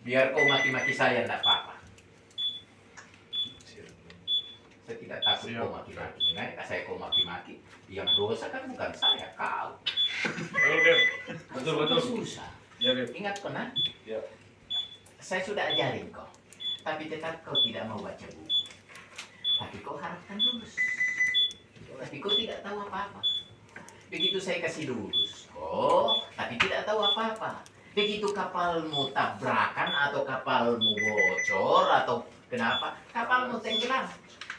Biar kau maki-maki saya tidak apa-apa. Saya tidak takut kau maki-maki. Nah, saya kau maki-maki. Yang dosa kan bukan saya, kau. Oke. Betul. Susah. Ya, Beb. Ingat pernah? Ya. Saya sudah ajarin kau. Tapi tetap kau tidak mau baca buku. Tapi kau harapkan lulus. Tapi kau tidak tahu apa-apa. Begitu saya kasih lulus, tapi tidak tahu apa-apa. Begitu kapalmu tabrakan atau kapalmu bocor atau kenapa, kapalmu tenggelam.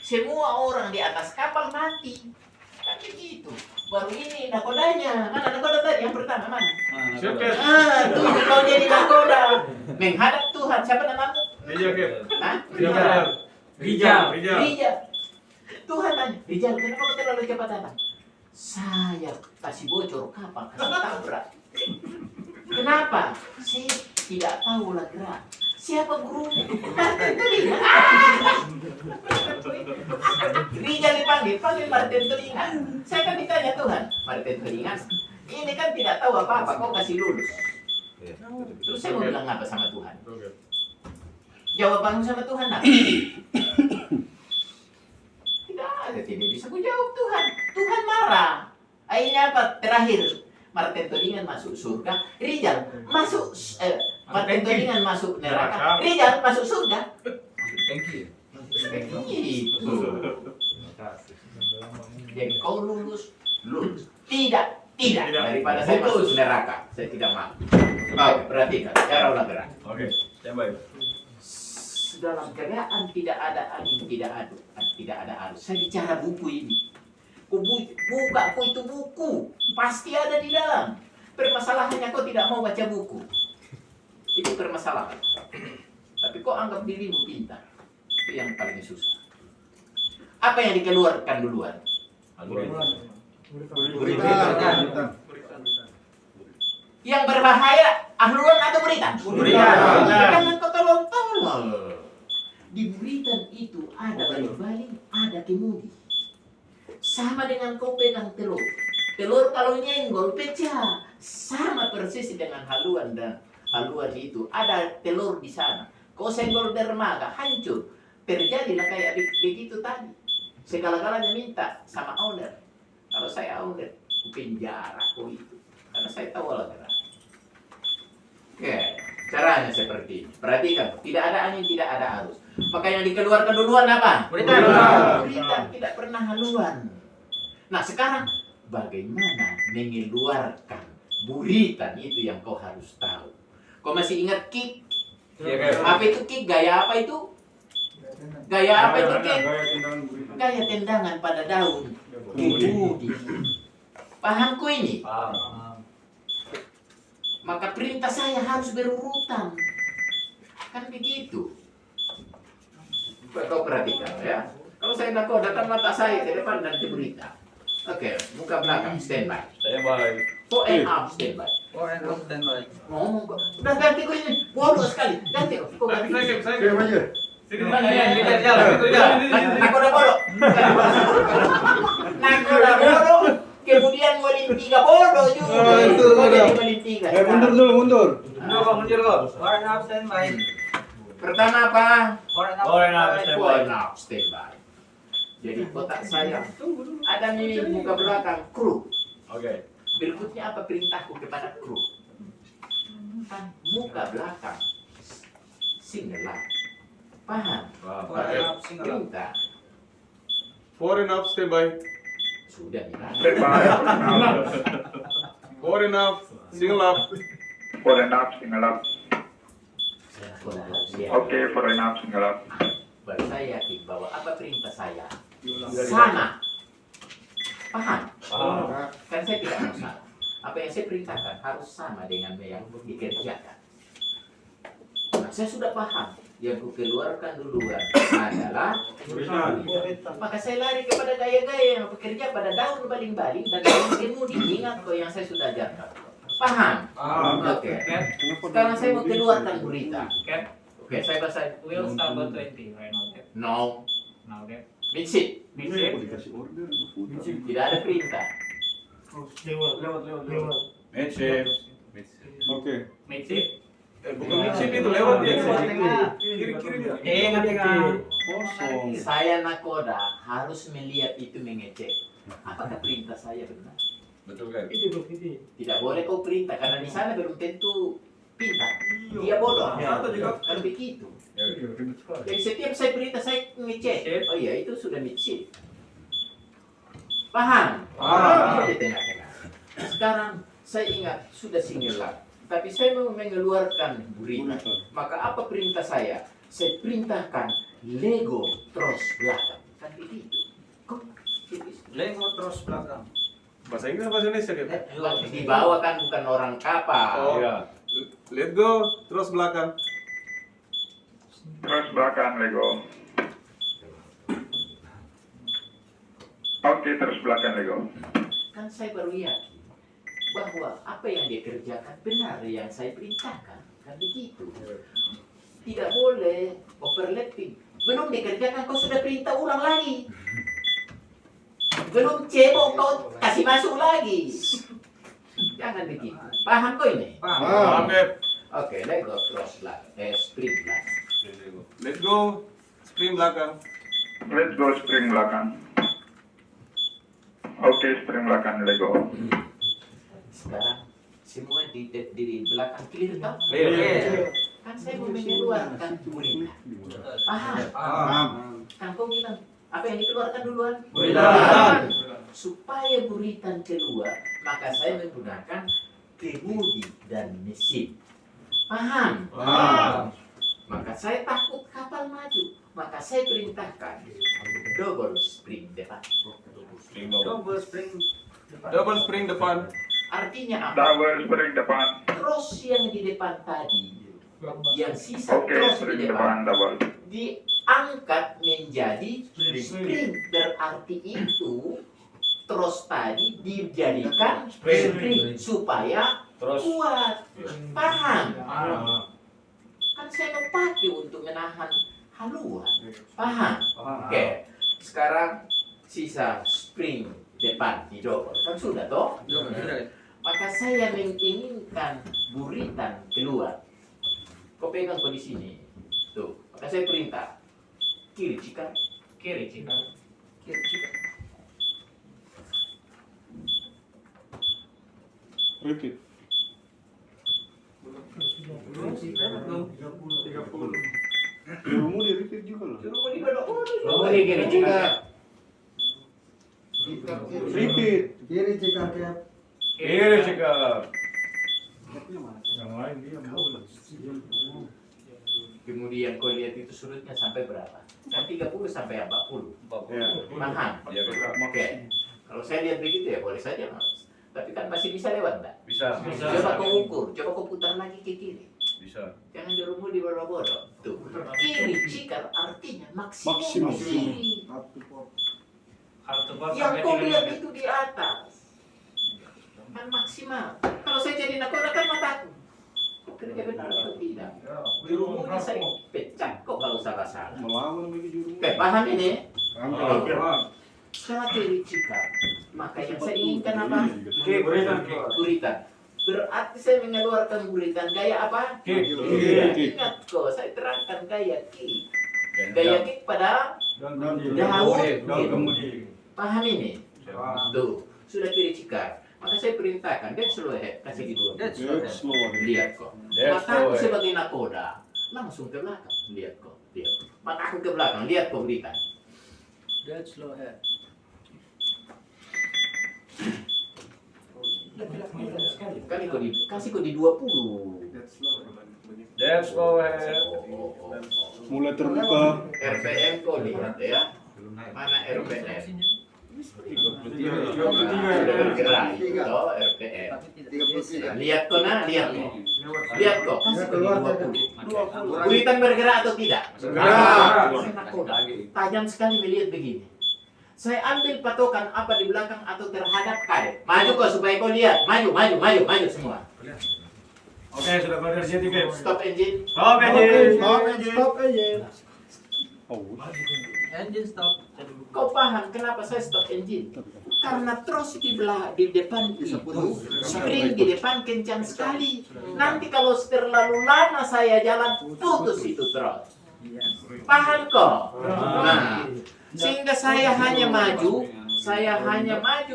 Semua orang di atas kapal mati. Kan begitu. Baru ini nakodanya. Mana nakoda tadi yang pertama mana? Siapa? Tuh kau jadi nakoda. Menghadap Tuhan. Siapa namamu? Rijal, Beb. Hah? Rijal. Rijal. Tuhan tanya, Rijal, kenapa kau terlalu cepat datang? Saya kasih bocor kapal, kasih tabrak. Kenapa? Saya tidak tahu lah gerak. Siapa guru? Martin Telinga. Rijal panggil Martin Telinga. Saya kan ditanya Tuhan, Martin Telinga, ini kan tidak tahu apa-apa, kau kasih lulus. Terus saya mau bilang apa sama Tuhan? Jawabanmu sama Tuhan apa? Tidak bisa ku jawab Tuhan. Tuhan marah. Akhirnya apa? Terakhir, Martin Telinga masuk surga. Rijal masuk Martin Telinga masuk neraka. Rijal masuk surga. Thank you. Gitu. Jadi kau lulus. Tidak. Daripada saya masuk neraka, saya tidak mau. Oke, perhatikan cara ulang gerak. Oke. Standby. Dalam keadaan tidak ada angin, tidak ada arus. Saya bicara buku ini. Kau buka, kau itu buku. Pasti ada di dalam. Permasalahannya kau tidak mau baca buku. Itu permasalahan. Tapi kau anggap dirimu pintar. Itu yang paling susah. Apa yang dikeluarkan duluan? Berita. Yang berbahaya, ahluan atau berita? Jangan kau tolong-tolong. Di buritan itu ada balik-balik, ada kemudi. Sama dengan kau pegang telur. Telur kalau nyenggol pecah. Sama persis dengan haluan dan haluan itu. Ada telur di sana. Kau senggol dermaga, hancur. Terjadilah kayak begitu tadi. Segala-galanya minta sama owner. Kalau saya owner, penjara kau itu. Karena saya tahu olahraga. Oke, caranya seperti ini. Perhatikan, tidak ada angin, tidak ada arus. Maka yang dikeluarkan duluan apa? Buritan tidak pernah haluan. Nah sekarang, bagaimana mengeluarkan buritan itu yang kau harus tahu. Kau masih ingat kick? Apa itu kick? Gaya apa itu? Gaya apa itu kick? Gaya tendangan pada daun. Kemudi. Pahamku ini? Maka perintah saya harus berurutan. Kan begitu. Kau perhatikan ya. Kalau saya datang mata saya ke depan dan ke berita. Oke, muka belakang standby. Standby. Fore and aft standby. Ngomong kok. Udah ganti kau ini. Bodoh sekali. Ganti kau. Ganti. Mana ya? Nakoda bodoh. Nakoda bodoh. Kemudian molin 3 bodoh juga. Kau jadi molin 3. Mundur. Mundur kok. Fore and aft standby. Pertama apa? Fore and Fore and aft aft standby. Fore and aft standby. Jadi kotak saya ada nih muka belakang kru. Oke. Berikutnya apa perintahku kepada kru? Kan muka belakang single line. Paham? Fore and aft single up. Perintah Fore and aft standby. sudah bilang. Fore and aft single up. Fore and aft single up. Sudah harus siap. Oke, fore and aft single up. Baru saya yakin bahwa apa perintah saya sama. Paham? Kan saya tidak mau salah. Apa yang saya perintahkan harus sama dengan yang dikerjakan. Nah, saya sudah paham. Yang kukeluarkan duluan adalah maka saya lari kepada gaya-gaya yang bekerja pada daun baling-baling dan daun kemudi. Ingat kok yang saya sudah ajarkan. Paham? Oke. Sekarang saya mau keluarkan berita. Oke, saya bahasa Will start about 20 right now. no. Now that. Mixit. Tidak ada perintah. Match. Oke. Makes it. Bukan mixin itu lewat dia. Tengah. Kiri dia. Tengah. Kosong. Saya nakoda harus melihat itu mengecek. Apakah perintah saya benar? Betul kan? Tidak boleh kau perintah karena di sana belum tentu pintar. Dia bodoh. Satu juga. Kan begitu. Ya. Jadi setiap saya perintah saya ngecek. Oh iya itu sudah micit. Paham? Paham. Di tengah-tengah. Sekarang saya ingat sudah single lock. Tapi saya mau mengeluarkan berita. Maka apa perintah saya? Saya perintahkan Lego terus belakang. Kan begitu. Kok? Lego terus belakang. Bahasa Inggris bahasa Indonesia dia. Di bawah kan bukan orang kapal. Oh. Iya. Let go, terus belakang. Terus belakang, Lego. Oke, terus belakang, Lego. Kan saya baru yakin bahwa apa yang dia kerjakan benar yang saya perintahkan. Kan begitu. Tidak boleh overlapping. Belum dikerjakan kau sudah perintah ulang lagi. Belum cebok kau kasih masuk lagi. Jangan begitu. Paham kau ini? Paham, Beb. Oke, let's go cross belakang. Spring belakang. Let go, spring belakang. Let's go spring belakang. Oke, spring belakang, Lego. Sekarang semua di belakang clear tau? Clear. Kan saya mau mengeluarkan berita. Paham? Paham. Kan kau bilang apa yang dikeluarkan duluan? Buritan. Supaya buritan keluar, maka saya menggunakan kemudi dan mesin. Paham? Paham. Maka saya takut kapal maju. Maka saya perintahkan double spring depan. Spring bawah. Double spring. Double spring depan. Artinya apa? Double spring depan. Terus yang di depan tadi, yang sisa Oke, terus spring di depan, depan, double. diangkat menjadi spring. Berarti itu terus tadi dijadikan spring supaya Terus. kuat. Paham? Kan saya mau pakai untuk menahan haluan. Paham? Oke. Sekarang sisa spring depan di double. Kan sudah toh? Maka saya menginginkan buritan keluar. Kau pegang kau di sini. Tuh. Maka saya perintah kiri cikar. Kiri Cika. Repeat. Jurumu di repeat juga loh. Kiri kiri cikar. Repeat. Kiri jika kayak Kiri cekap. Kemudian kau lihat itu surutnya sampai berapa? Kan 30 sampai 40. Ya. Paham? Ya, betul. Oke. Kalau saya lihat begitu ya boleh saja mas. Tapi kan masih bisa lewat enggak? Bisa. Coba kau ukur, coba kau putar lagi ke kiri. Bisa. Jangan dirumah di bodoh-bodoh. Tuh. Kiri cikar artinya maksimum. Maksimum. Kiri. satu pop. Yang kau lihat itu di atas. Kan maksimal. Kalau saya jadi nakoda kan mataku. Kerja benar atau tidak? Di rumahnya saya pecah kok kalau salah-salah. Melawan lagi jurumu. Oke, paham ini? Paham. Setelah kiri cikar, maka yang saya inginkan apa? Buritan. Buritan. Berarti saya mengeluarkan buritan gaya apa? Kick. Kick. Ingat kok, saya terangkan gaya kick. Gaya kick pada daun. Paham ini? Tuh, sudah kiri cikar. Maka saya perintahkan, dia slow head, kasih di dua. That's slow. Lihat kok. That's Mataku slow, sebagai nakoda, langsung ke belakang. Lihat kok, lihat. Mataku ke belakang, lihat kok berikan. That's slow head. Kan itu kasih kok di 20. That's slow head. Mulai terbuka. RPM kok lihat ya. Mana RPM? Sudah bergerak itu RPM. 33. Lihat kok nah, lihat kok. Lihat kok, kasih kok di 20. Buritan bergerak atau tidak? Bergerak. Saya nakoda, tajam sekali melihat begini. Saya ambil patokan apa di belakang atau terhadap karet. Maju kok supaya kau lihat. Maju, maju, maju, maju semua. Oke, sudah berdiri tiket. Stop engine. Stop engine. Stop aja. Oh. Engine stop. Kau paham kenapa saya stop engine? Karena terus di depan itu, spring di depan kencang sekali. Nanti kalau terlalu lama saya jalan, putus itu terus. Paham kok? Nah, sehingga saya hanya maju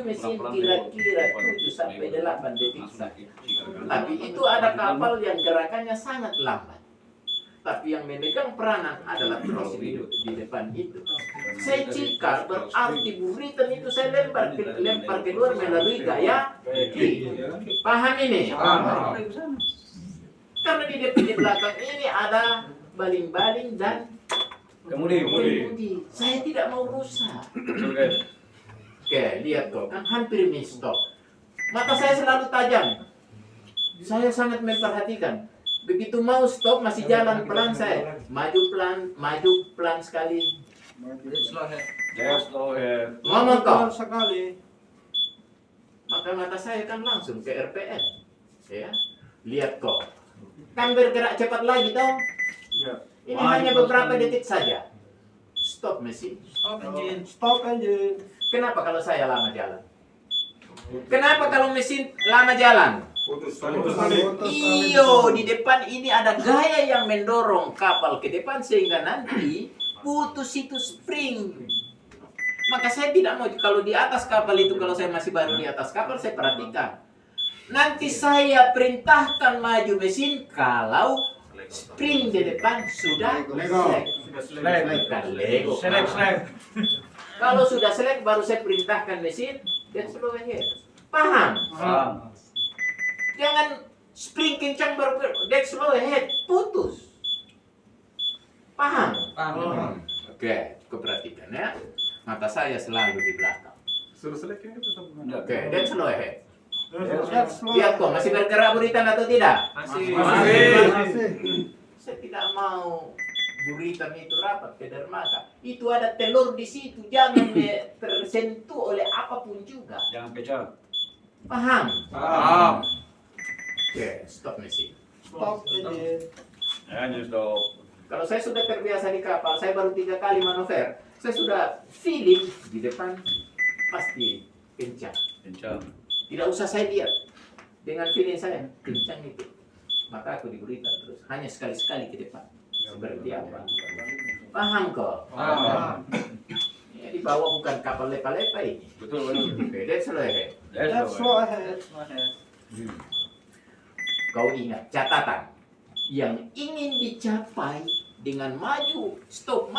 mesin kira-kira 7 sampai 8 detik saja. Tapi itu ada kapal yang gerakannya sangat lambat. Tapi yang memegang peranan adalah terus di depan itu. Saya cikal berarti buritan itu saya lempar keluar melalui gaya T. Paham ini? Karena di belakang ini ada baling-baling dan kemudi. Saya tidak mau rusak. Oke, lihat kok, kan hampir stop. Mata saya selalu tajam. Saya sangat memperhatikan. Begitu mau stop masih jalan pelan saya. Maju pelan sekali. Dead slow ahead. That's slow ahead. Ngomong kok. sekali. Maka mata saya kan langsung ke RPM. Ya. Lihat kok. Kan bergerak cepat lagi toh. Ini hanya beberapa detik saja. Stop mesin. Stop engine. Stop engine. Kenapa kalau saya lama jalan? Kenapa kalau mesin lama jalan? Iyo, di depan ini ada gaya yang mendorong kapal ke depan sehingga nanti putus itu spring. Maka saya tidak mau kalau di atas kapal itu, kalau saya masih baru di atas kapal, saya perhatikan. Nanti saya perintahkan maju mesin kalau spring di depan sudah selek. Bukan Lego. Select. Kalau sudah selek baru saya perintahkan mesin dan slow ahead. Paham? Jangan spring kencang baru dead slow ahead, putus. Paham? Oke, cukup perhatikan ya. Mata saya selalu di belakang. Oke, dead slow ahead. Lihat kok, masih bergerak buritan atau tidak? Masih. Saya tidak mau buritan itu rapat ke dermaga. Itu ada telur di situ, jangan tersentuh oleh apapun juga. Jangan pecah. Paham? Paham. Oke, stop mesin. Stop engine. And you stop. Kalau saya sudah terbiasa di kapal, saya baru 3 kali manuver. Saya sudah feeling di depan pasti kencang. Kencang. Tidak usah saya lihat. Dengan feeling saya, kencang itu. Maka aku diberikan terus. Hanya sekali-sekali ke depan. Seperti apa? Paham kok? Paham. Ya, di bawah bukan kapal lepa-lepa ini. Betul. Oke, that's slow ahead. That's slow ahead. Kau ingat, catatan. Yang ingin dicapai dengan maju, stop,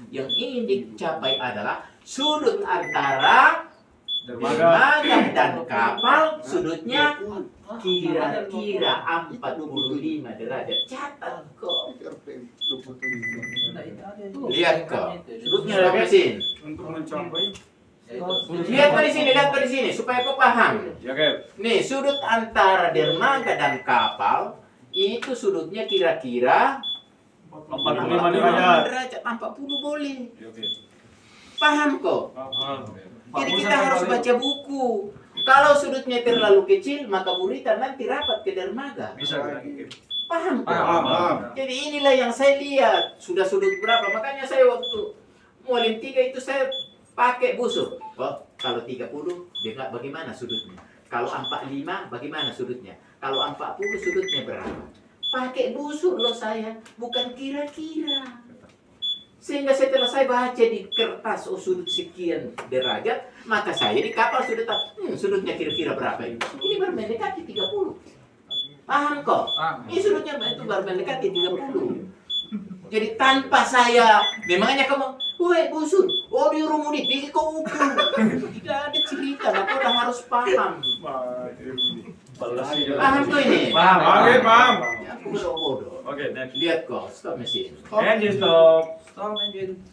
yang ingin dicapai adalah sudut antara dermaga dan kapal, sudutnya kira-kira 45 derajat. Catat kok. Lihat kok. Sudutnya ada mesin. Untuk mencapai Lihat kok di sini supaya kau paham. Ya, Cap. Nih, sudut antara dermaga dan kapal itu sudutnya kira-kira 45 derajat. derajat, 40 boleh. Oke. Paham kok? Paham. Jadi kita harus baca buku. Kalau sudutnya terlalu kecil, maka buritan nanti rapat ke dermaga. Bisa. Paham kok? Paham. Jadi inilah yang saya lihat. Sudah sudut berapa? Makanya saya waktu mualim 3 itu saya pakai busur. Oh, kalau 30, dia bagaimana sudutnya? Kalau 45, bagaimana sudutnya? Kalau 40, sudutnya berapa? Pakai busur loh saya, bukan kira-kira. Sehingga setelah saya baca di kertas, oh sudut sekian derajat, maka saya di kapal sudah tahu, sudutnya kira-kira berapa ini? Ini baru mendekati 30. Paham kok? Ini sudutnya itu baru mendekati 30. Jadi tanpa saya, memangnya kamu, woi busur, oh di rumah ini, pikir kau ukur. Tidak ada cerita, nah, kau udah harus paham. Paham tuh ini? Paham. Oke, paham. Ya, aku bodoh-bodoh. Oke, next. Lihat kok, stop mesin. Engine stop. Stop engine.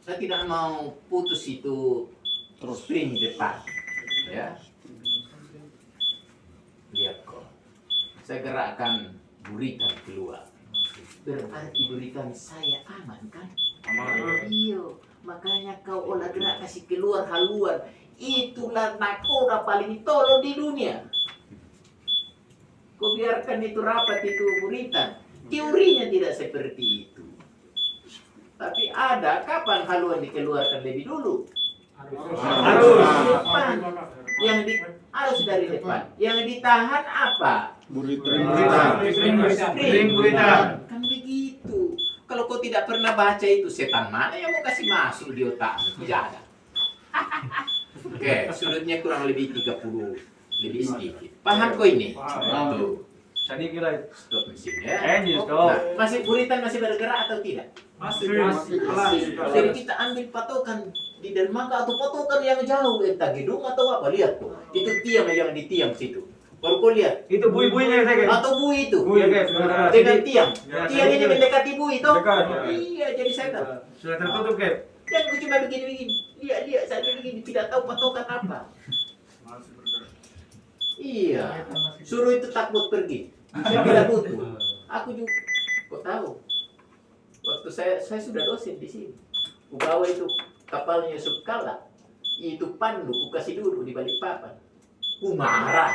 Saya tidak mau putus itu terus spring depan. Ya. Lihat kok. Saya gerakkan buritan keluar. Berarti buritan saya aman kan? Aman. Iyo, makanya kau olah gerak kasih keluar haluan. Itulah nakoda paling tolol di dunia. Kau biarkan itu rapat itu buritan. Teorinya tidak seperti itu. Tapi ada kapan haluan dikeluarkan lebih dulu? Harus. Depan. Harus dari depan. Yang ditahan apa? Spring burita. Kan begitu. Kalau kau tidak pernah baca itu, setan mana yang mau kasih masuk di otak? Tidak ada. Oke, sudutnya kurang lebih 30 lebih sedikit. Paham kau ini? Tuh. Sani kira. Stop mesin ya. Engine stop. Nah, masih buritan masih bergerak atau tidak? Masih. Jadi kita ambil patokan di dermaga atau patokan yang jauh, entah gedung atau apa, lihat tuh. Itu tiang yang di tiang situ. Baru kau lihat. Itu bui-buinya saya. Atau bui itu. Bui guys. Dengan tiang. Ya, Tiang ini mendekati bui itu. Dekat. Iya, jadi saya tahu. Sudah tertutup guys. Dan aku cuma begini-begini. Lihat saya begini, tidak tahu patokan apa. Iya. Suruh itu takut pergi. Saya tidak butuh. Aku juga, kok tahu? Waktu saya sudah dosen di sini. Ku bawa itu kapalnya Yusuf Kala. Itu pandu, ku kasih duduk di balik papan. Ku marah.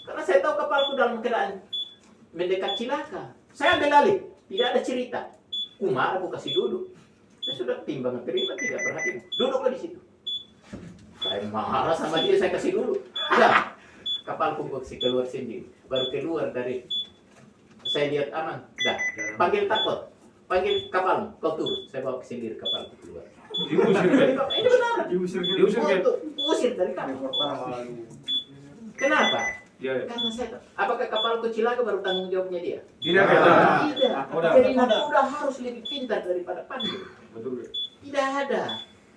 Karena saya tahu kapalku dalam keadaan mendekat cilaka. Saya ambil alih, tidak ada cerita. Ku marah, ku kasih duduk. Saya sudah timbang terima, tidak perhatian. Duduklah di situ. Saya marah sama dia, saya kasih duduk. Ya, kapalku ku kasih keluar sendiri. Baru keluar dari, saya lihat aman. Dah, panggil takut. Panggil kapal, kau turun. Saya bawa sendiri kapalku keluar. Diusir guys. Ini benar. Diusir guys. Untuk usir dari kapal. Kenapa? Iya. Karena saya tahu. Apakah kapalku cilaka baru tanggung jawabnya dia? Tidak guys. Tidak. Udah. Jadi nakoda harus lebih pintar daripada pandu. Betul guys. Tidak ada.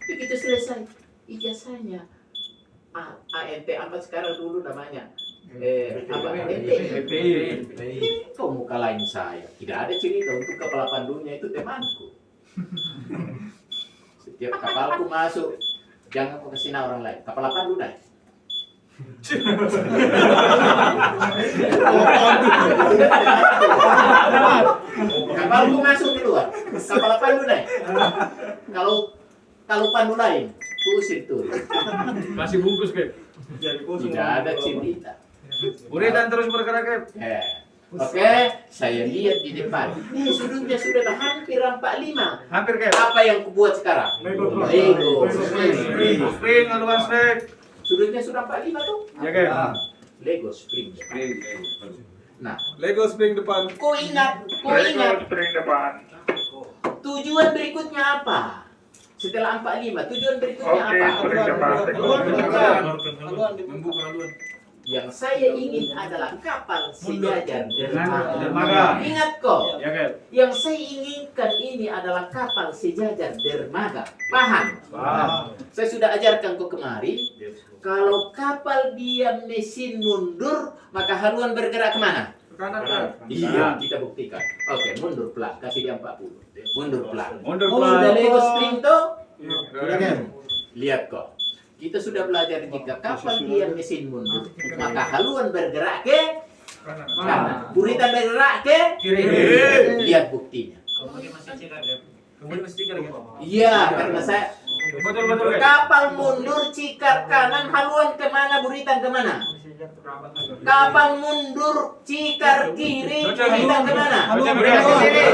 Begitu selesai ijazahnya. ANT 4 sekarang dulu namanya. Apa? MPI. Kau mau kalahin saya. Tidak ada cerita untuk kepala pandunya itu temanku. Setiap kapalku masuk, jangan kau kasih orang lain. Kepala pandu dah. Kapalku masuk keluar. Kepala pandu naik. Kalau pandu lain, pusing tuh. Masih bungkus guys. Tidak ada cerita. Buritan terus bergerak guys. Oke, saya lihat di depan. Sudutnya sudah hampir 45. Hampir guys. Apa yang kubuat sekarang? Lego. Spring aluan snack. Sudutnya sudah 45 tuh. Ya guys. Lego spring. Nah, Lego spring depan. kau ingat Lego spring depan. tujuan berikutnya apa? Setelah 45, tujuan berikutnya Oke, apa? spring depan. Membuka aluan. Yang saya ingin adalah kapal sejajar dermaga. Dermaga. Ingat kok, Ya guys. yang saya inginkan ini adalah kapal sejajar dermaga. Paham? Paham. Saya sudah ajarkan kau kemarin, kalau kapal dia mesin mundur, maka haluan bergerak kemana? Kanan. Iya, kita buktikan. Oke, mundur pelan, kasih dia 40. Mundur pelan. Mundur Oh, pelan. sudah Lego spring tuh? Ya. Lihat kok. Kita sudah belajar jika kapal dia mesin mundur, maka haluan bergerak ke kanan. Buritan bergerak ke Kiri. Lihat buktinya. Kemudian masih stiker ya. Kemudian masih stiker ya. Iya, karena saya Betul guys. kapal mundur cikar kanan, haluan kemana, buritan kemana? Kapal mundur cikar kiri, buritan kemana? Buritan ke kiri.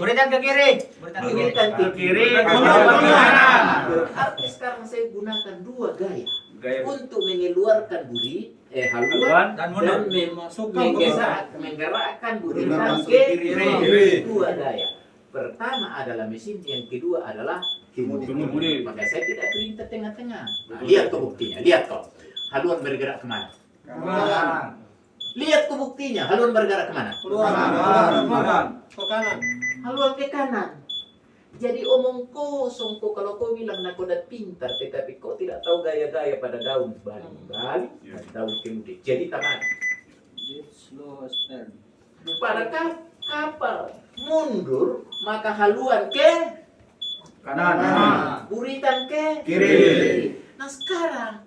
Buritan ke kiri. Buritan ke kiri. Kiri. Kanan. Berarti sekarang saya gunakan dua gaya Gaya. untuk mengeluarkan haluan Haluan dan dan menggerakkan buritan ke Kiri. dua daya. Pertama adalah mesin, yang kedua adalah Kemudi. maka saya tidak perintah tengah-tengah. Nah, lihat kok buktinya, lihat kok. Haluan bergerak kemana? Lihat kok buktinya, haluan bergerak kemana? Ke kanan. Haluan ke kanan. Jadi omong kosong kok kalau kau bilang nakoda pintar, tetapi kau tidak tahu gaya-gaya pada daun baling-baling, daun kemudi. Jadi taman. Slow stand. Pada kapal mundur, maka haluan ke Kanan. buritan ke Kiri. Nah sekarang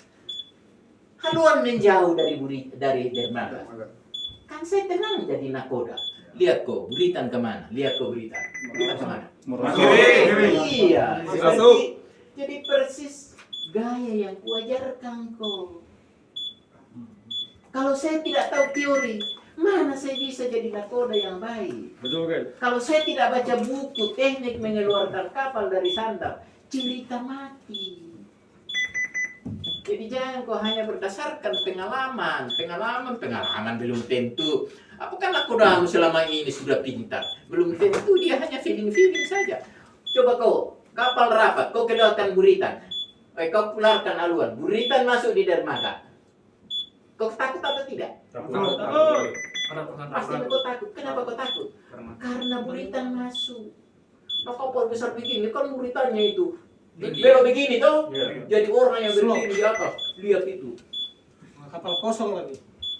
haluan menjauh dari dermaga. Kan saya tenang jadi nakoda. Lihat kok buritan kemana? Lihat kok buritan. Buritan kemana? Kiri. Iya. Jadi persis gaya yang kuajarkan kok. Kalau saya tidak tahu teori, mana saya bisa jadi nakoda yang baik? Betul guys. Kalau saya tidak baca buku teknik mengeluarkan kapal dari sandar, cerita mati. Jadi jangan kau hanya berdasarkan pengalaman. Pengalaman belum tentu. Apakah aku dah selama ini sudah pintar? Belum tentu, dia hanya feeling saja. Coba kau, kapal rapat, kau keluarkan buritan. Kau keluarkan haluan, buritan masuk di dermaga. Kau takut atau tidak? Takut. Pasti kau takut. Kenapa kau takut? Karena buritan masuk. Nah, kapal besar begini, kan buritannya itu belok begini tuh. Iya. Jadi orang yang berdiri di atas, lihat itu. Kapal kosong lagi.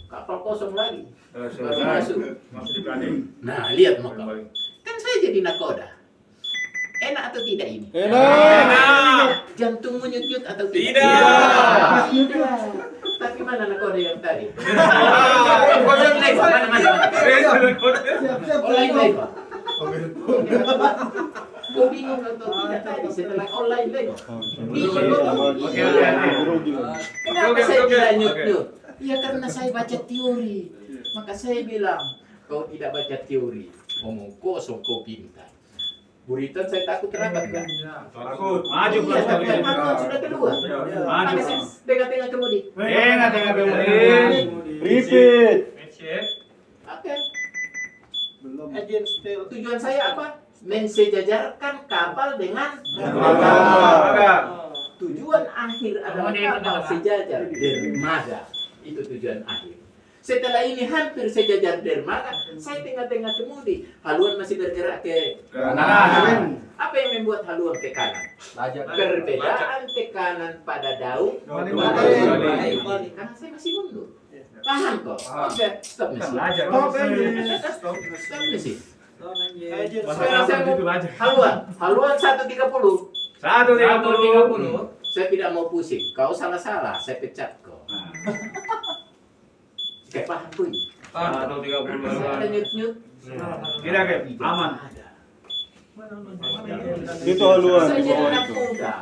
Kapal kosong lagi. Baru Selesai. masuk. Masuk di planning. Nah, lihat maka. Kan saya jadi nakoda. Enak atau tidak ini? Enak. Jantung menyut-nyut atau tidak? Tidak. Tapi mana nakoda yang tadi? Siap, Online live, mana? siap. Online live. Kau bingung atau tidak tadi setelah online live? Kenapa saya tidak nyut-nyut? Ya karena saya baca teori. Maka saya bilang, kau tidak baca teori. Ngomong kosong kau pintar. Buritan saya takut rapat kan? Takut. Maju Iya, plus tapi kali. haluan sudah keluar. Maju. Maka saya tengah-tengah kemudi. Tengah kemudi. Repeat. Oke. Belum. Agent still. Tujuan saya apa? Mensejajarkan kapal dengan Dermaga. tujuan akhir adalah kapal sejajar dermaga. Itu tujuan akhir. Setelah ini hampir sejajar dermaga, saya tengah-tengah kemudi. Haluan masih bergerak ke Kanan. Apa yang membuat haluan ke kanan? Perbedaan tekanan pada daun. Balik. Karena saya masih mundur. Paham kok? Oke, stop mesin. Belajar. Stop mesin. Agent Sekarang saya mau haluan 130. 130. Saya tidak mau pusing. Kau salah-salah, saya pecat kau. Kayak paham pun. 130. Saya ada nyut-nyut. Tidak, Kep. Aman. Ada. Itu haluan Saya di jadi bawah anak itu. muda.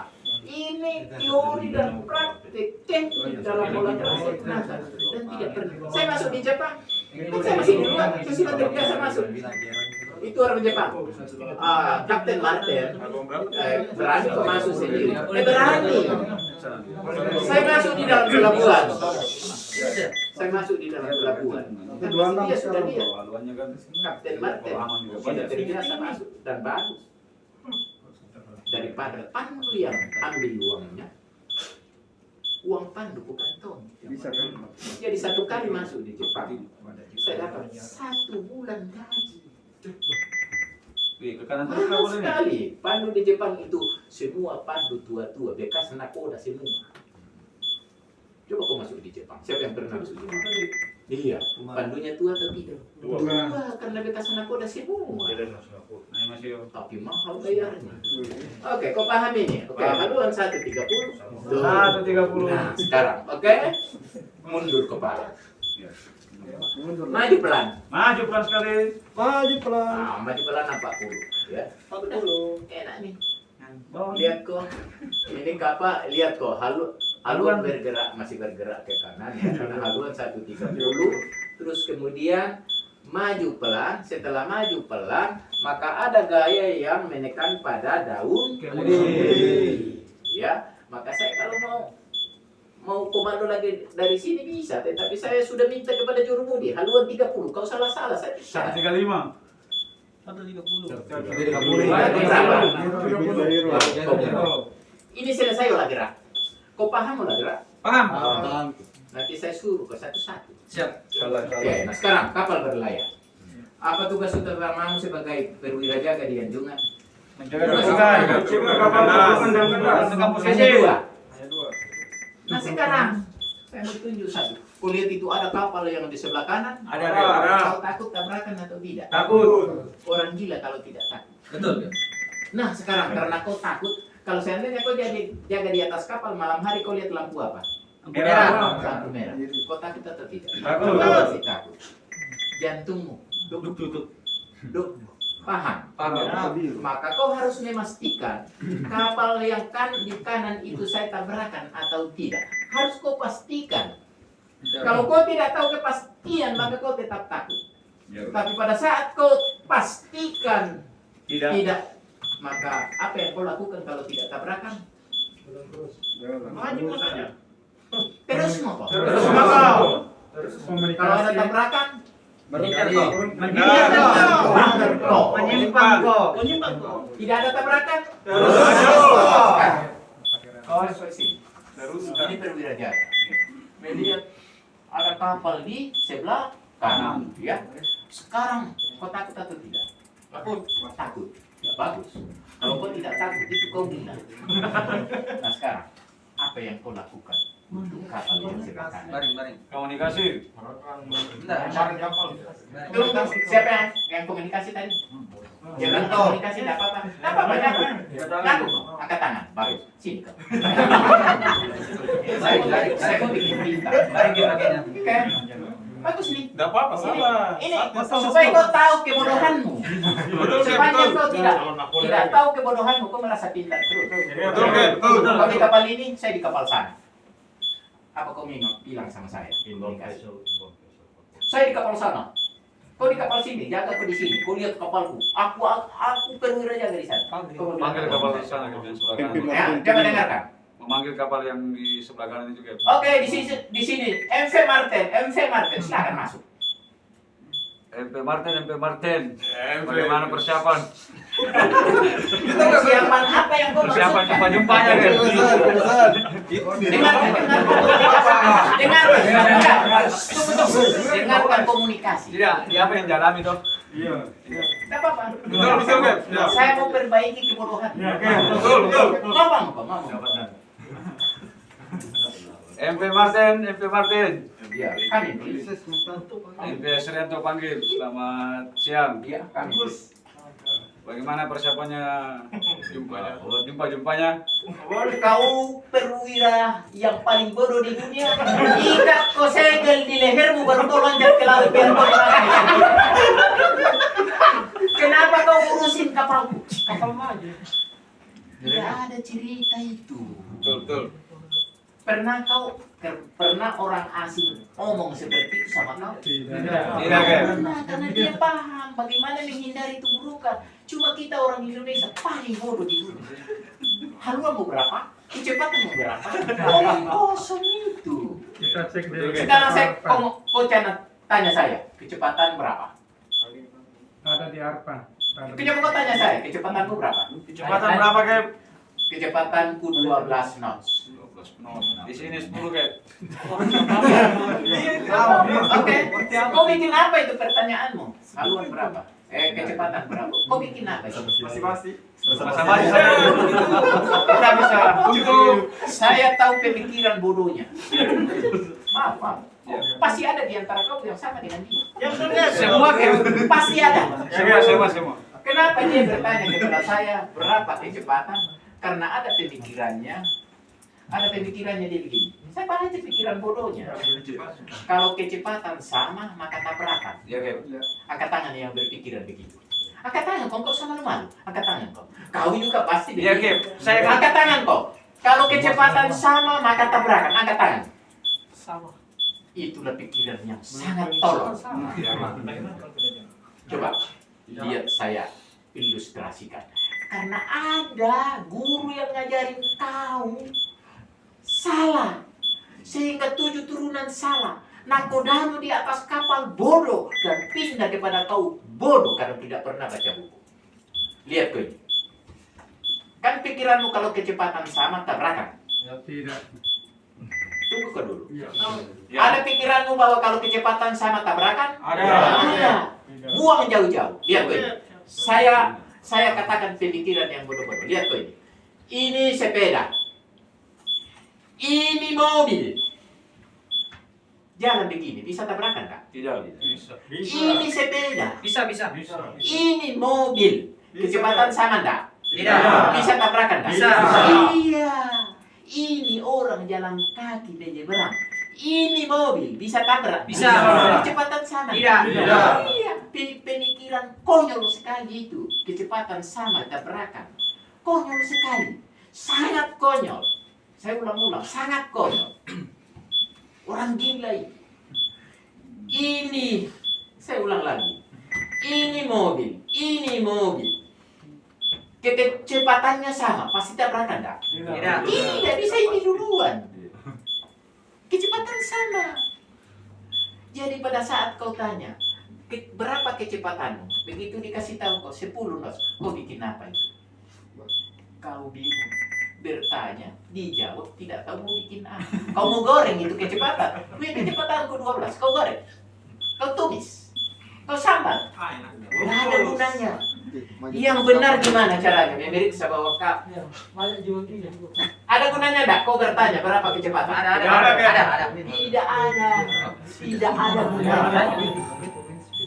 Ini teori dan praktik teknik dalam olahraga dan tidak pernah. Saya masuk di Jepang. Kan saya masih di luar, saya sudah terbiasa masuk. Itu orang Jepang. Kapten Martin berani kok masuk sendiri. Berani. Saya masuk di dalam pelabuhan. Saya masuk di dalam pelabuhan. Dia sudah lihat. Kapten Martin sudah terbiasa masuk dan bagus. Daripada Pandu yang ambil uangnya, uang Pandu bukan Tom. Jadi satu kali masuk di Jepang, saya dapat 1 bulan gaji. Ke kanan terus nggak Mahal boleh nih. sekali. Pandu di Jepang itu semua Pandu tua-tua, bekas nakoda semua. Coba kau masuk di Jepang. Siapa yang pernah masuk di Jepang? Iya, Pandunya tua atau tidak? Tua. Karena bekas nakoda semua. Ayo masih. Tapi mahal bayarnya. Oke, kau paham ini? Oke, Paham. haluan 130. 130. Nah, sekarang, oke? Mundur kepala. Maju pelan. Maju pelan sekali. Maju pelan. Nah, maju pelan 40. Ya. 40. Enak nih. Bawah. Lihat kok. Ini kapal, lihat kok. Haluan bergerak, masih bergerak ke kanan ya. Karena haluan 130. Terus kemudian maju pelan. Setelah maju pelan, maka ada gaya yang menekan pada daun Kemudi. Ya, maka saya kalau mau komando lagi dari sini bisa, tetapi saya sudah minta kepada jurumudi haluan 30. Kau salah-salah, saya bisa. 135. 130. Ini selesai olah gerak. Kau paham olah gerak? Paham? Nanti saya suruh ke satu-satu. Siap. Oke, nah sekarang kapal berlayar. Apa tugas utamamu sebagai perwira jaga di Anjungan? Menjaga kedudukan. Hanya dua. Nah sekarang saya mau tunjuk satu. Kau lihat itu ada kapal yang di sebelah kanan. Ada. Kau takut tabrakan atau tidak? Takut. Orang gila kalau tidak takut. Betul. Nah sekarang karena kau takut, kalau seandainya kau jadi jaga di atas kapal malam hari kau lihat lampu apa? Merah. Lampu merah. Kau takut atau tidak? Takut. Kau pasti takut. Jantungmu duk. Paham? Maka kau harus memastikan kapal yang di kanan itu saya tabrakan atau tidak. Harus kau pastikan. Kalau kau tidak tahu kepastian, maka kau tetap takut. Tapi pada saat kau pastikan Tidak. tidak Maka apa yang kau lakukan kalau tidak tabrakan? Maju saja. Terus mau kok. Terus mau. Kalau ada tabrakan, Menghindari. Menyimpang kok. Menyimpang kok. tidak ada tabrakan. Teruskan. Kau harus sini. Ini perwira jaga. Melihat ada kapal di sebelah kanan, ya. Sekarang kau takut atau tidak? Takut. Takut. Ya bagus. Kalau kau tidak takut itu kau gila. Nah sekarang apa yang kau lakukan untuk kapal yang sebelah kanan? Baring. Komunikasi. Tunggu, siapa yang komunikasi tadi? Jangan komunikasi, tidak apa-apa. Tidak apa-apa, jangan. Lalu, angkat tangan, bagus. Sini kau. Saya mau bikin pintar. Oke. Bagus nih. Tidak apa-apa, salah. Ini supaya kau tahu kebodohanmu. Sepanjang kau tidak tahu kebodohanmu, kau merasa pintar terus. Betul. Kau di kapal ini, saya di kapal sana. Apa kau bilang sama saya? Komunikasi. Saya di kapal sana. Kau di kapal sini, jaga kau di sini. Kau lihat kapalku. Aku perwira jaga di sana. Kau Panggil bilang, kapal di sana ke sebelah kanan. Ya, coba dengarkan. Memanggil kapal yang di sebelah kanan itu juga. Oke, di sini. MC Martin, silakan masuk. MP Martin. Bagaimana persiapan? Persiapan apa yang kau Persiapan maksudkan? jumpa-jumpanya kan? Dengarkan komunikasi. Tidak, dia apa yang dialami toh? Tidak apa-apa. Betul, Kep. Saya mau perbaiki kebodohan. Betul. Ngomong. MP Martin. Iya, kami. MP Serianto panggil. Selamat siang. Iya, kami. Bagaimana persiapannya jumpanya? Kau perwira yang paling bodoh di dunia. Ikat kau segel di lehermu baru kau loncat ke laut biar kau dimakan. Kenapa kau urusin kapalku? Kapal maju. Tidak ada cerita itu. Betul. Pernah orang asing ngomong seperti itu sama kau? Tidak, Kep. Karena dia paham bagaimana menghindari keburukan. Cuma kita orang Indonesia paling bodoh di dunia. Haluan mau berapa? Kecepatan mau berapa? Omong kosong itu. Kita cek dulu. Sekarang kau tanya saya, kecepatan berapa? Ada di Arpan. Kau tanya saya, kecepatanku berapa? Kecepatan berapa, Kep? Kecepatanku 12 knots. 12 knot. Di sini 10, Kep. Oke, kau bikin apa itu pertanyaanmu? Haluan berapa? Kecepatan berapa? Kau bikin apa itu? Masing-masing saya. Kita bisa untuk Saya tahu pemikiran bodohnya. Maaf. Pasti ada di antara kau yang sama dengan dia. semua, Kep. Pasti ada. Semua. Kenapa dia bertanya kepada saya berapa kecepatan? Karena ada pemikirannya. Ada pemikirannya dia begini. Saya baca pikiran bodohnya. Kalau kecepatan sama, maka tabrakan. Ya, Kep. Angkat tangan yang berpikiran begitu. Angkat tangan kau sama malu. Angkat tangan kau. Kau juga pasti Iya, begitu. Kep. Saya kan Angkat tangan kau. Kalau kecepatan sama, maka tabrakan. Angkat tangan. Sama. Itulah pikiran yang sangat tolol. Coba lihat saya ilustrasikan. Karena ada guru yang ngajarin kau salah. Sehingga 7 turunan salah. Nakodanu di atas kapal bodoh. Dan pindah kepada kau bodoh karena tidak pernah baca buku. Lihat kau ini. Kan pikiranmu kalau kecepatan sama tabrakan. Tidak. Tunggu kau dulu. Ya. Ada pikiranmu bahwa kalau kecepatan sama tabrakan? Ada. Buang jauh-jauh. Lihat kau ini. Saya katakan pemikiran yang bodoh-bodoh. Lihat kau ini. Ini sepeda. Ini mobil. Jalan begini, bisa tabrakan kak? tidak. Ini sepeda. Bisa. Ini mobil. Kecepatan sama enggak? Tidak. Bisa tabrakan enggak? Bisa. Iya. Ini orang jalan kaki di nyebrang. Ini mobil bisa tabrak. Bisa. Kecepatan sama. Tidak. Iya. Pemikiran konyol sekali itu. Kecepatan sama tabrakan. Konyol sekali. Sangat konyol. Saya ulang-ulang, sangat konyol. Orang gila itu. Ini, saya ulang lagi. Ini mobil. Kecepatannya sama, pasti tabrakan enggak? Tidak. Tidak bisa ini duluan. Kecepatan sama. Jadi pada saat kau tanya, berapa kecepatanmu? Begitu dikasih tahu kau 10 knots, kau bikin apa itu? Kau bingung, bertanya, dijawab, tidak tahu mau bikin apa. Kau mau goreng itu kecepatan. Kecepatanku 12, kau goreng. Kau tumis. Kau sambal. Nggak ada gunanya. Yang benar gimana caranya? Memeriksa bahwa kau ada gunanya enggak? Kau bertanya berapa kecepatan? Ada. Tidak ada. Tidak ada gunanya.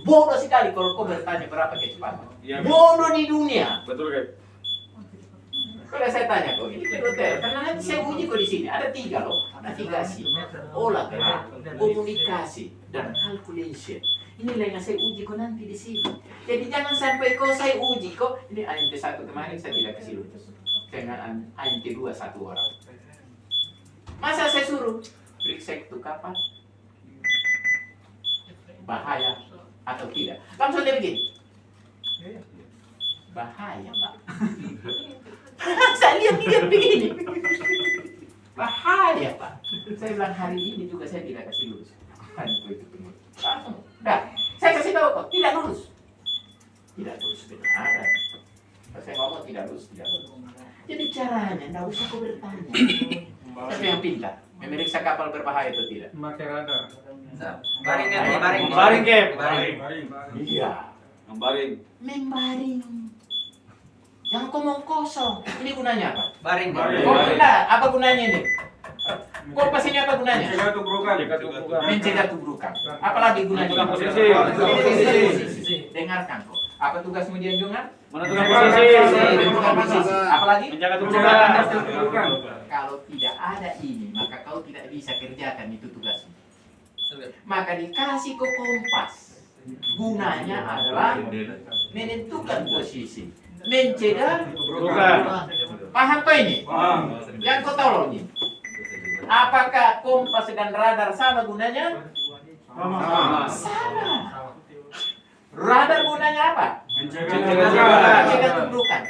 Bodoh sekali kalau kau bertanya berapa kecepatan. Iya. Bodoh di dunia. Betul kan? Kalau saya tanya kau ini hotel, karena nanti saya uji kau di sini. Ada 3 loh, navigasi, olah gerak, komunikasi, dan calculation. Inilah yang saya uji kau nanti di sini. Jadi jangan sampai kau saya uji kau. Ini AMT1 kemarin saya tidak kasih lulus. Dengan AMT2 1 orang. Masa saya suruh periksa itu kapan? Bahaya atau tidak? Langsung dia begini. Bahaya, Pak. Saya lihat begini. Bahaya, Pak. Saya bilang hari ini juga saya tidak kasih lulus. Kan itu tunggu. Langsung. Dah, saya kasih tahu kok, tidak lulus. Tidak lulus benar. Saya ngomong tidak lulus. Jadi caranya, tidak usah kau bertanya. Siapa yang pintar? Memeriksa kapal berbahaya atau tidak? Memakai radar. Baring, Kep. Iya. Baring. Membaring. Jangan ngomong kosong. Ini gunanya apa? Baring. Kok enggak? Apa gunanya ini? Kompas ini apa gunanya? Mencegah tubrukan. Mencegah tubrukan. Apalagi gunanya? Menentukan posisi. Dengarkan kok. Apa tugasmu di Anjungan? Menentukan posisi. Menentukan posisi. Apalagi? Menjaga tubrukan. Kalau tidak ada ini, maka kau tidak bisa kerjakan itu tugasmu. Maka dikasih ke kompas. Gunanya adalah menentukan posisi, mencegah Tubrukan. Paham kau ini? Paham. Yang kau tahu ini. Apakah kompas dan radar sama gunanya? Sama. Sama. Radar gunanya apa? Mencegah tubrukan.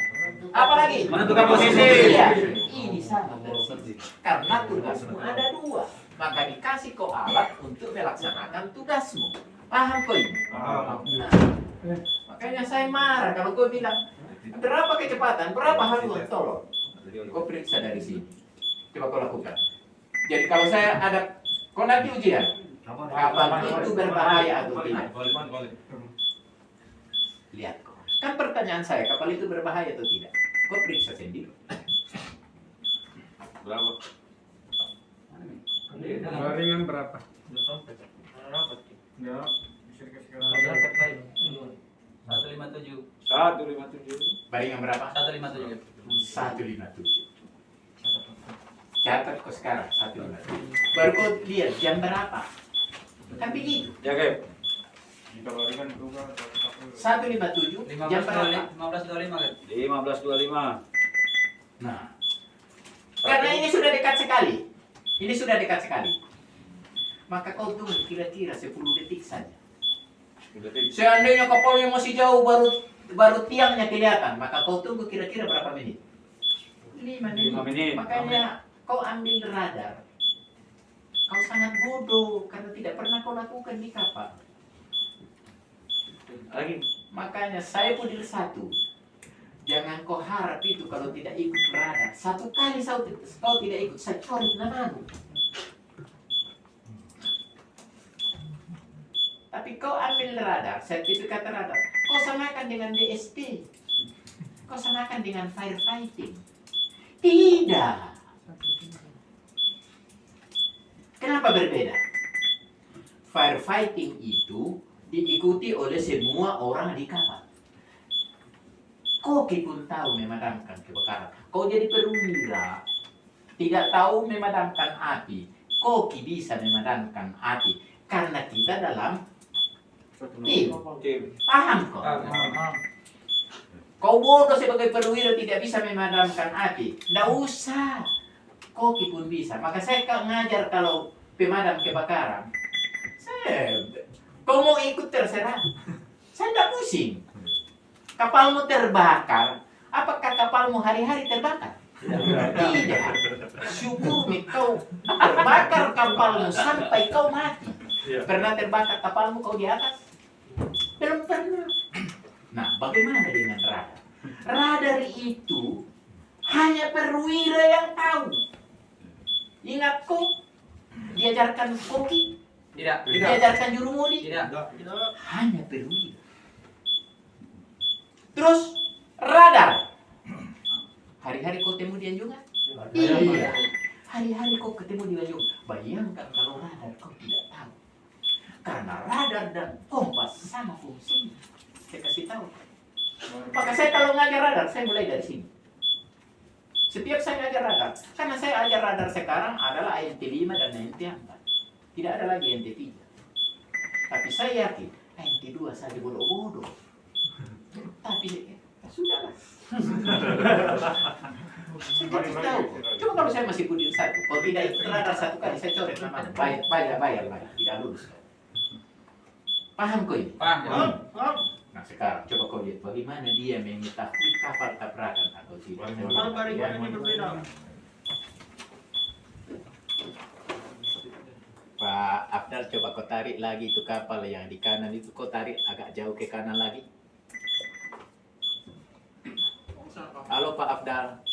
Apalagi? Menentukan posisi. Iya. Ini sama persis. Karena tugasmu ada 2. Maka dikasih kau alat untuk melaksanakan tugasmu. Paham kau ini? Paham. Nah, makanya saya marah kalau kau bilang berapa kecepatan, berapa haluan, tolong. Kau periksa dari sini. Coba kau lakukan. Jadi kalau saya ada, kau nanti ujian. Kapal itu berbahaya atau tidak? Lihat kau. Kan pertanyaan saya, kapal itu berbahaya atau tidak? Kau periksa sendiri. Berapa? Baringan berapa? Enggak. Bisa dikasih ke 157. 157. Baringan berapa? 157. 157. Catat kau sekarang 157. Baru kau lihat jam berapa? Kan begitu. Ya, Kep. Kita baringan juga. 157 jam berapa? 15.25 kan? 15.25. Nah, karena ini sudah dekat sekali. Ini sudah dekat sekali. Maka kau tunggu kira-kira 10 detik saja. Seandainya kapalnya masih jauh baru tiangnya kelihatan, maka kau tunggu kira-kira berapa menit? 5 menit. 5 menit. Makanya kau ambil radar. Kau sangat bodoh karena tidak pernah kau lakukan di kapal. Lagi. Makanya saya pun 1. Jangan kau harap itu kalau tidak ikut radar. 1 kali kau tidak ikut, saya coret namamu. Tapi kau ambil radar, sertifikat radar. Kau samakan dengan DST. Kau samakan dengan firefighting. Tidak. Kenapa berbeda? Firefighting itu diikuti oleh semua orang di kapal. Koki pun tahu memadamkan kebakaran. Kau jadi perwira, tidak tahu memadamkan api. Koki bisa memadamkan api karena kita dalam tim. Paham kau? Kau bodoh sebagai perwira tidak bisa memadamkan api. Tidak usah. Koki pun bisa. Maka saya ngajar kalau pemadam kebakaran. Kau mau ikut terserah. Saya tidak pusing. Kapalmu terbakar. Apakah kapalmu hari-hari terbakar? Tidak. Syukur kau terbakar kapalmu sampai kau mati. Pernah terbakar kapalmu kau di atas? Belum pernah. Nah, bagaimana dengan radar? Radar itu hanya perwira yang tahu. Ingat kok, diajarkan koki, Tidak. diajarkan jurumudi, Tidak. hanya perwira. Terus radar, hari-hari kau ketemu di Anjungan? Iya, hari-hari kau ketemu di Anjungan. Bayangkan kalau radar kau tidak tahu, karena radar dan kompas sama fungsinya. Saya kasih tahu. Maka saya kalau ngajar radar, saya mulai dari sini. Setiap saya ngajar radar, karena saya ajar radar sekarang adalah ANT5 dan ANT4. Tidak ada lagi ANT3. Tapi saya yakin ANT2 saja bodoh-bodoh. Tapi sudahlah. Saya kasih tahu. Cuma kalau saya masih pudin satu, kalau tidak ikut radar satu kali saya coret namanya. Bayar. Tidak lulus. Paham kau ini? Paham. Nah sekarang coba kau lihat bagaimana dia mengetahui kapal tabrakan atau tidak. Pak Abdal, coba kau tarik lagi itu kapal yang di kanan itu, kau tarik agak jauh ke kanan lagi. Halo Pak Abdal.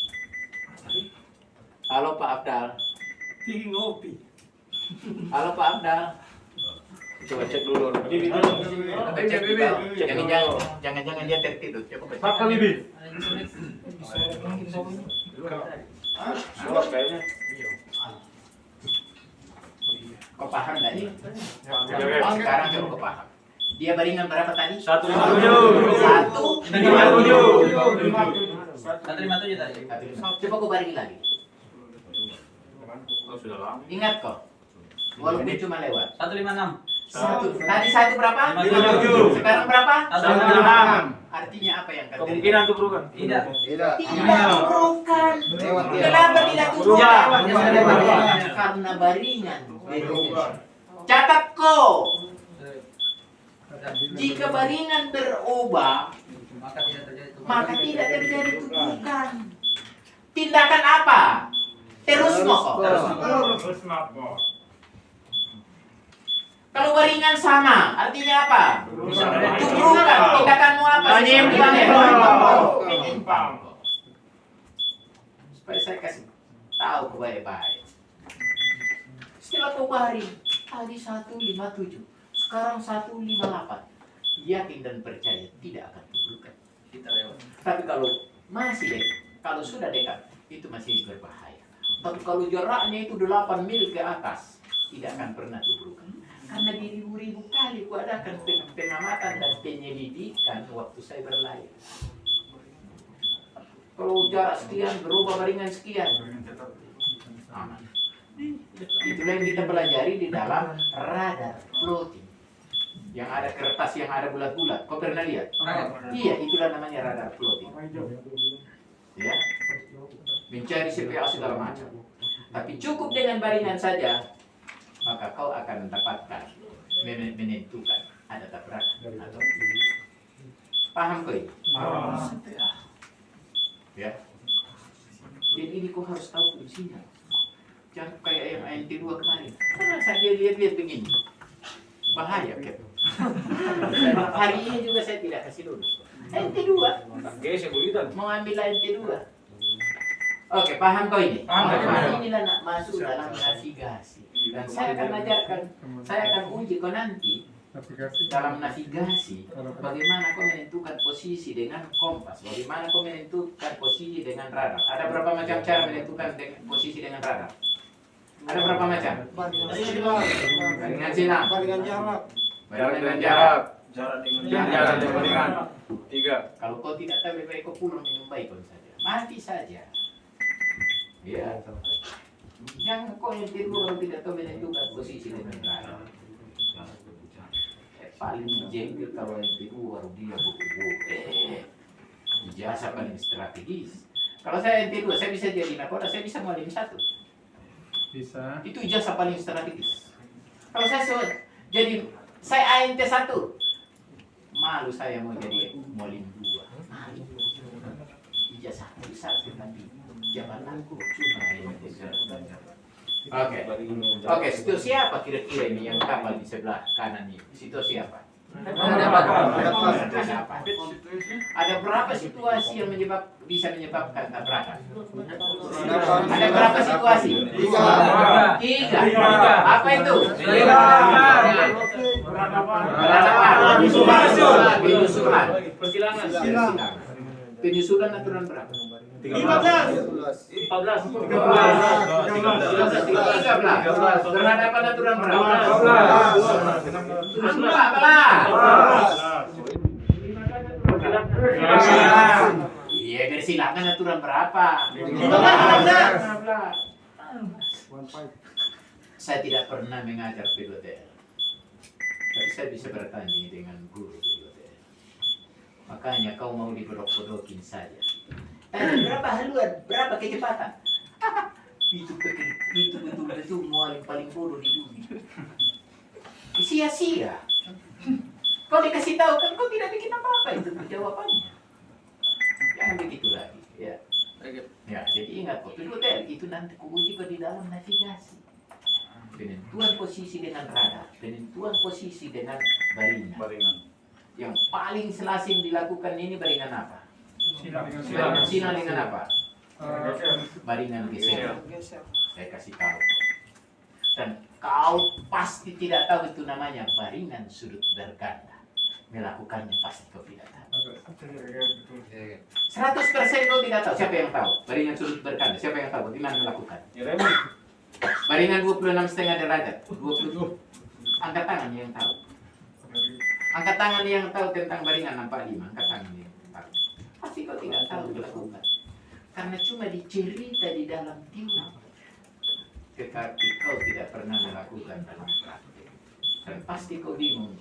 Halo Pak Abdal. Halo Pak Abdal. Coba cek dulu. Coba cek di bawah. Jangan dia tertidur. Coba cek. Berapa Bibi? Sulas kayaknya. Kau paham tadi? Sekarang coba kau paham. Dia baringan berapa tadi? 157. 157 tadi. Coba kau baringin lagi. Oh, sudah lama. Ingat kok. Walaupun cuma lewat. 156. Tadi satu berapa? 57. Sekarang berapa? 156. Artinya apa yang kau Kemungkinan untuk berubah. Tidak. tidak bukan. Kenapa tidak turun? Karena baringan. Catat kok. Jika baringan berubah, maka tidak terjadi tutukan. Tindakan apa? Terus kok. Terus ngapa? Kalau baringan sama, artinya apa? Tubrukan. Tindakanmu apa? Menyimpang. Supaya saya kasih tahu baik-baik. Setelah kau baring, tadi 157, sekarang 158. Yakin dan percaya tidak akan tubrukan. Kita lewat. Tapi kalau masih dekat, kalau sudah dekat, itu masih berbahaya. Tapi kalau jaraknya itu 8 mil ke atas, tidak akan pernah tubrukan. Karena beribu-ribu kali ku adakan pengamatan dan penyelidikan waktu saya berlayar. Kalau jarak sekian berubah baringan sekian, aman. Itulah yang kita pelajari di dalam radar floating. Yang ada kertas yang ada bulat-bulat. Kau pernah lihat? Iya, itulah namanya radar floating. Ya, mencari CPA segala macam. Tapi cukup dengan baringan saja, maka kau akan mendapatkan menentukan ada tabrakan atau tidak. Paham kau ini? Ya. Jadi ini kau harus tahu fungsinya. Jangan kayak yang ANT2 kemarin. Karena saya lihat begini. Bahaya kan? Hari ini juga saya tidak kasih lulus. ANT2. Oke, sebulitan. Mau ambil ANT2. Oke, paham kau ini? Paham. Inilah nak masuk dalam navigasi. Dan saya akan ajarkan, saya akan uji kau nanti dalam navigasi bagaimana kau menentukan posisi dengan kompas, bagaimana kau menentukan posisi dengan radar. Ada berapa macam cara menentukan posisi dengan radar? Ada berapa macam? Baringan silang, Baringan jarak. baringan jarak. Jarak dengan baringan. 3. Kalau kau tidak tahu, lebih baik kau pulang minum baikon saja, mati saja. Ya. Jangan kau yang tidur kalau tidak tahu menentukan posisi dengan radar. Paling jengkel kalau yang tidur dia buku-buku. Ijazah paling strategis. Kalau saya yang tidur, saya bisa jadi nakoda, saya bisa mualim 1. Bisa. Itu ijazah paling strategis. Kalau jadi saya ANT 1, malu saya mau jadi mualim 2. Malu. ijazahku besar tetapi jabatanku cuma ini. Oke, situ siapa kira-kira ini yang kapal di sebelah kanan ini? Situ siapa? Ada berapa situasi yang bisa menyebabkan tabrakan? Ada berapa situasi? Tiga. Apa itu? Penyusulan. Penyusulan aturan berapa? 13. 14. Berhadapan aturan berapa? 14. Iya, bersilakan aturan berapa? 15. Saya tidak pernah mengajar PDOTR, tapi saya bisa bertanding dengan guru PDOTR. Makanya kau mau digodok-godokin saja. Tanya berapa haluan, berapa kecepatan? Itu betul-betul mualim paling bodoh di dunia. Sia-sia. Kau dikasih tahu kan kau tidak bikin apa-apa, itu jawabannya. Jangan begitu lagi, ya. Ya, jadi ingat kok, PDOTR itu nanti kuuji kau di dalam navigasi. Penentuan posisi dengan radar, penentuan posisi dengan baringan. Yang paling selasin dilakukan ini baringan apa? Silang dengan apa? Baringan geser. Saya kasih tahu. Dan kau pasti tidak tahu itu namanya baringan sudut berganda. Melakukannya pasti kau tidak tahu. 100% kau tidak tahu. Siapa yang tahu? Baringan sudut berganda. Siapa yang tahu? Bagaimana melakukan? Baringan 26,5 derajat. 20. Angkat tangan yang tahu. Angkat tangan yang tahu tentang baringan 45. Angkat tangan yang tahu. Pasti kau tidak tahu dilakukan. Karena cuma dicerita di dalam teori. Tetapi kau tidak pernah melakukan dalam praktik. Dan pasti kau bingung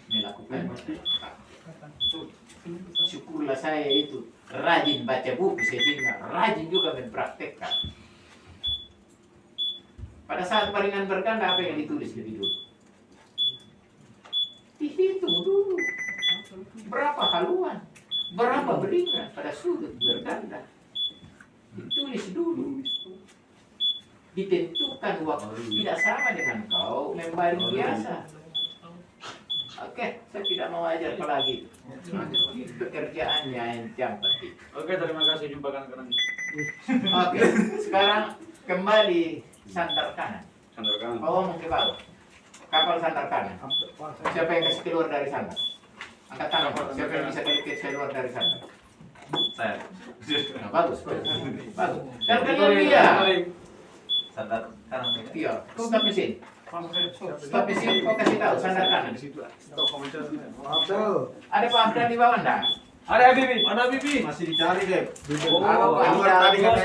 melakukan dalam praktik. Syukurlah saya itu rajin baca buku sehingga rajin juga mempraktekkan. Pada saat baringan berganda apa yang ditulis lebih dulu? Dihitung dulu. Berapa haluan? Berapa beringan pada sudut berganda? Ditulis dulu. Ditentukan waktu. Tidak sama dengan kau membaring biasa. Oke, saya tidak mau ajar lagi. Pekerjaannya yang penting. Oke, terima kasih, jumpa kanan-kanan. Oke, sekarang kembali sandar kanan. Oh, mau ke bawah. Kapal sandar kanan. Siapa yang kasih keluar dari sandar? Angkat tangan. Siapa yang bisa keluar dari sandar? Saya. Nah, bagus. Bagus. Dan keluar dia. Sandar kanan. Iya. Stop mesin. Stop mesin. Kau kasih tahu sandar kanan. Ada Pak Abdan di bawah enggak? Ada Bibi. Masih dicari, Dep. Kalau Pak Abdan- Tadi katanya-